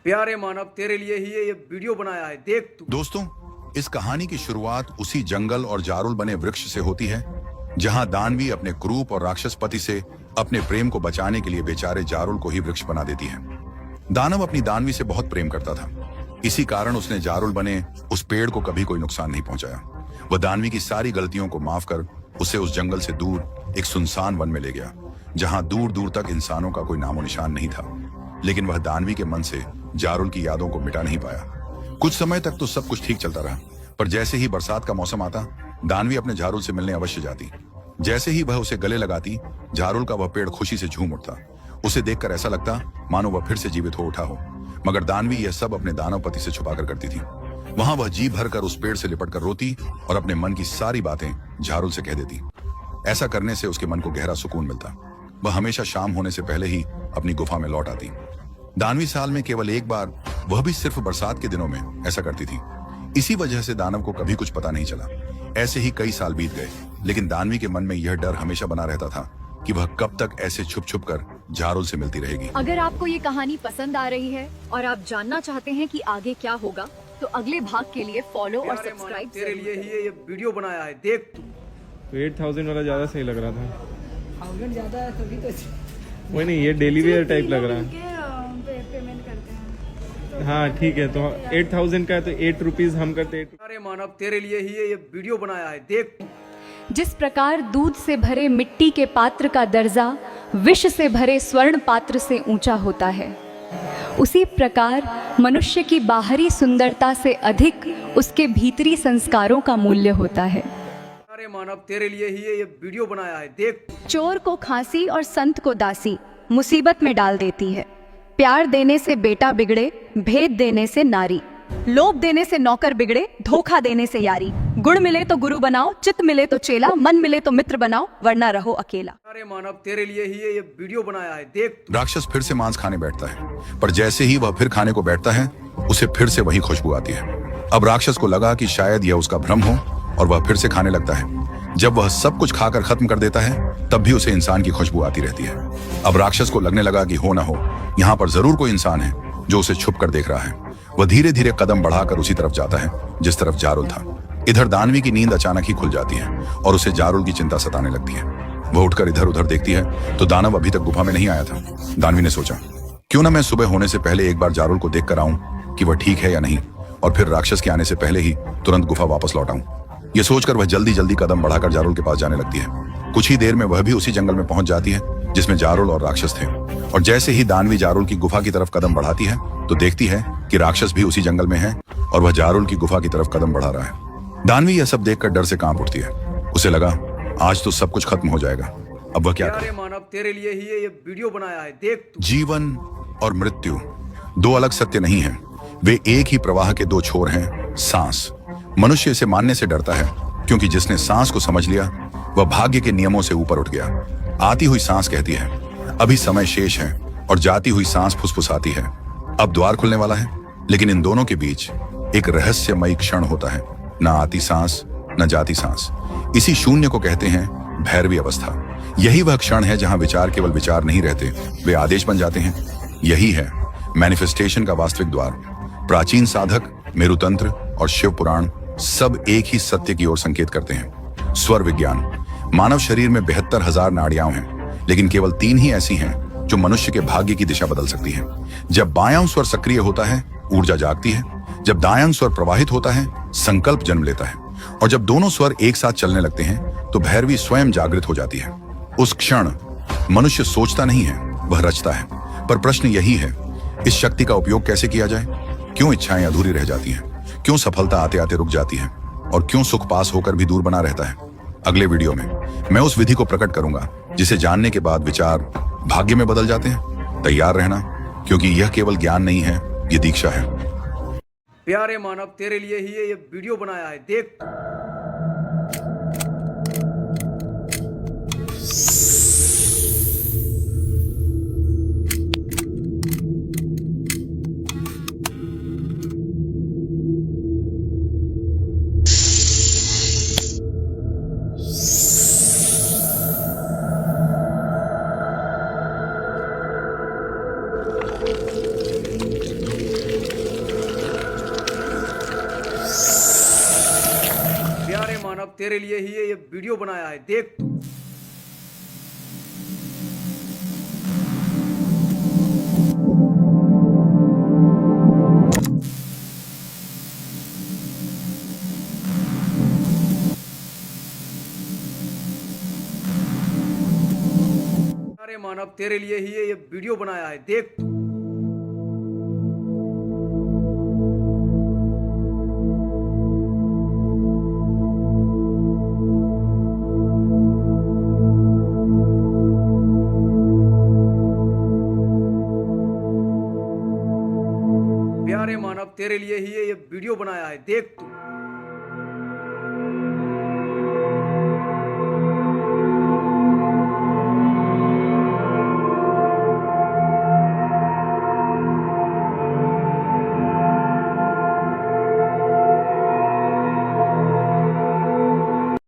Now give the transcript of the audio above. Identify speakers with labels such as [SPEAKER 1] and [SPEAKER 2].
[SPEAKER 1] प्यारे मानव, तेरे लिए ही ये वीडियो बनाया है, देख तू।
[SPEAKER 2] दोस्तों, इस कहानी की शुरुआत उसी जंगल और जारुल बने वृक्ष से होती है जहां दानवी अपने क्रूप और राक्षस पति से अपने प्रेम को बचाने के लिए बेचारे जारुल को ही वृक्ष बना देती है। दानव अपनी दानवी से बहुत प्रेम करता था, इसी कारण उसने जारुल बने उस पेड़ को कभी कोई नुकसान नहीं पहुंचाया। वह दानवी की सारी गलतियों को माफ कर उसे उस जंगल से दूर एक सुनसान वन में ले गया जहां दूर दूर तक इंसानों का कोई नामो निशान नहीं था। लेकिन वह दानवी के मन से जारुल की यादों को मिटा नहीं पाया। कुछ समय तक तो सब कुछ ठीक चलता रहा, पर जैसे ही बरसात का मौसम आता, दानवी अपने जारुल से मिलने अवश्य जाती। जैसे ही वह उसे गले लगाती, जारुल का वह पेड़ खुशी से झूम उठता। उसे देखकर ऐसा लगता मानो वह फिर से जीवित हो उठा हो। मगर दानवी यह सब अपने दानव पति से छुपाकर करती थी। वहां वह जी भरकर उस पेड़ से लिपटकर रोती और अपने मन की सारी बातें जारुल से कह देती। ऐसा करने से उसके मन को गहरा सुकून मिलता। वह हमेशा शाम होने से पहले ही अपनी गुफा में लौट आती। दानवी साल में केवल एक बार, वह भी सिर्फ बरसात के दिनों में ऐसा करती थी। इसी वजह से दानव को कभी कुछ पता नहीं चला। ऐसे ही कई साल बीत गए, लेकिन दानवी के मन में यह डर हमेशा बना रहता था कि वह कब तक ऐसे छुप छुप कर जारुल से मिलती रहेगी।
[SPEAKER 3] अगर आपको ये कहानी पसंद आ रही है और आप जानना चाहते हैं कि आगे क्या होगा, तो अगले भाग के लिए फॉलो और
[SPEAKER 1] प्यारे मानव,
[SPEAKER 3] सब्सक्राइब
[SPEAKER 1] तेरे लिए ही ये वीडियो बनाया है, देख तू।
[SPEAKER 4] तो 8000 वाला ज़्यादा सही लग रहा था।
[SPEAKER 5] 1000 ज़्यादा है तभी तो
[SPEAKER 4] वही नहीं, ये डेली वेयर टाइप लग रहा है।
[SPEAKER 5] पेमेंट करते हैं।
[SPEAKER 4] हाँ ठीक है, तो 8000 का है तो 8 रुपीज़ हम करते 8।
[SPEAKER 1] प्यारे मानव, तेरे लिए ही ये वीडियो बनाया है, देख तू।
[SPEAKER 3] जिस प्रकार दूध से भरे मिट्टी के पात्र का दर्जा विष से भरे स्वर्ण पात्र से ऊंचा होता है, उसी प्रकार मनुष्य की बाहरी सुंदरता से अधिक उसके भीतरी संस्कारों का मूल्य होता है।
[SPEAKER 1] प्यारे मानव, तेरे लिए ही ये वीडियो बनाया है, देख तू।
[SPEAKER 3] चोर को खांसी और संत को दासी मुसीबत में डाल देती है। प्यार देने से बेटा बिगड़े, भेद देने से नारी, लोभ देने से नौकर बिगड़े, धोखा देने से यारी। गुण मिले तो गुरु बनाओ, चित मिले तो चेला, मन मिले तो मित्र बनाओ, वरना रहो अकेला।
[SPEAKER 1] प्यारे मानव, तेरे लिए ही ये वीडियो बनाया है, देख तू।
[SPEAKER 2] राक्षस फिर से मांस खाने बैठता है, पर जैसे ही वह फिर खाने को बैठता है, उसे फिर से वही खुशबू आती है। अब राक्षस को लगा कि शायद यह उसका भ्रम हो और वह फिर से खाने लगता है। जब वह सब कुछ खाकर खत्म कर देता है, तब भी उसे इंसान की खुशबू आती रहती है। अब राक्षस को लगने लगा कि हो ना हो, यहाँ पर जरूर कोई इंसान है जो उसे छुप कर देख रहा है। वह धीरे धीरे कदम बढ़ाकर उसी तरफ जाता है जिस तरफ जारुल था। इधर दानवी की नींद अचानक ही खुल जाती है और उसे जारुल की चिंता सताने लगती है। वह उठकर इधर उधर देखती है तो दानव अभी तक गुफा में नहीं आया था। दानवी ने सोचा, क्यों ना मैं सुबह होने से पहले एक बार जारुल को देख कर आऊं कि वह ठीक है या नहीं, और फिर राक्षस के आने से पहले ही तुरंत गुफा वापस लौट आऊं। यह सोचकर वह जल्दी जल्दी कदम बढ़ाकर जारुल के पास जाने लगती है। कुछ ही देर में वह भी उसी जंगल में पहुंच जाती है जिसमें जारुल और राक्षस थे। और जैसे ही दानवी जारुल की गुफा की तरफ कदम बढ़ाती है, तो देखती है कि राक्षस भी उसी जंगल में है और वह जारुल की गुफा की तरफ कदम बढ़ा रहा है। दानवी यह सब देखकर डर से कांप उठती है। उसे लगा आज तो सब कुछ खत्म हो जाएगा। अब वह क्या करे?
[SPEAKER 1] प्यारे मानव, तेरे लिए ही ये वीडियो बनाया है, देख तू।
[SPEAKER 2] जीवन और मृत्यु दो अलग सत्य नहीं हैं, वे एक ही प्रवाह के दो छोर हैं। सांस। मनुष्य इसे मानने से डरता है क्योंकि जिसने सांस को समझ लिया वह भाग्य के नियमों से ऊपर उठ गया। आती हुई सांस कहती है अभी समय शेष है, और जाती हुई सांस फुसफुसाती है अब द्वार खुलने वाला है। लेकिन इन दोनों के बीच एक रहस्यमयी क्षण होता है, न आती सांस न जाती सांस। इसी शून्य को कहते हैं भैरवी अवस्था। यही वह क्षण है जहां विचार केवल विचार नहीं रहते, वे आदेश बन जाते हैं। यही है मैनिफेस्टेशन का वास्तविक द्वार। प्राचीन साधक, मेरुतंत्र और शिव पुराण सब एक ही सत्य की ओर संकेत करते हैं। स्वर विज्ञान। मानव शरीर में 72,000 नाड़ियां हैं, लेकिन केवल 3 ही ऐसी हैं जो मनुष्य के भाग्य की दिशा बदल सकती हैं। जब बायां स्वर सक्रिय होता है, ऊर्जा जागती है। जब दायां स्वर प्रवाहित होता है, संकल्प जन्म लेता है। और जब दोनों स्वर एक साथ चलने लगते हैं, तो भैरवी स्वयं जागृत हो जाती है। उस क्षण मनुष्य सोचता नहीं है, वह रचता है। पर प्रश्न यही है, इस शक्ति का उपयोग कैसे किया जाए? क्यों इच्छाएं अधूरी रह जाती हैं? क्यों सफलता आते आते रुक जाती है? और क्यों सुख पास होकर भी दूर बना रहता है? अगले वीडियो में मैं उस विधि को प्रकट करूंगा जिसे जानने के बाद विचार भाग्य में बदल जाते हैं। तैयार रहना, क्योंकि यह केवल ज्ञान नहीं है, यह दीक्षा है।
[SPEAKER 1] प्यारे मानव, तेरे लिए ही ये वीडियो बनाया है, देख तू। तेरे लिए ही ये वीडियो बनाया है, देख तू। प्यारे मानव तेरे लिए ही ये वीडियो बनाया है, देख तू। प्यारे मानव तेरे लिए ही ये वीडियो बनाया है, देख तू।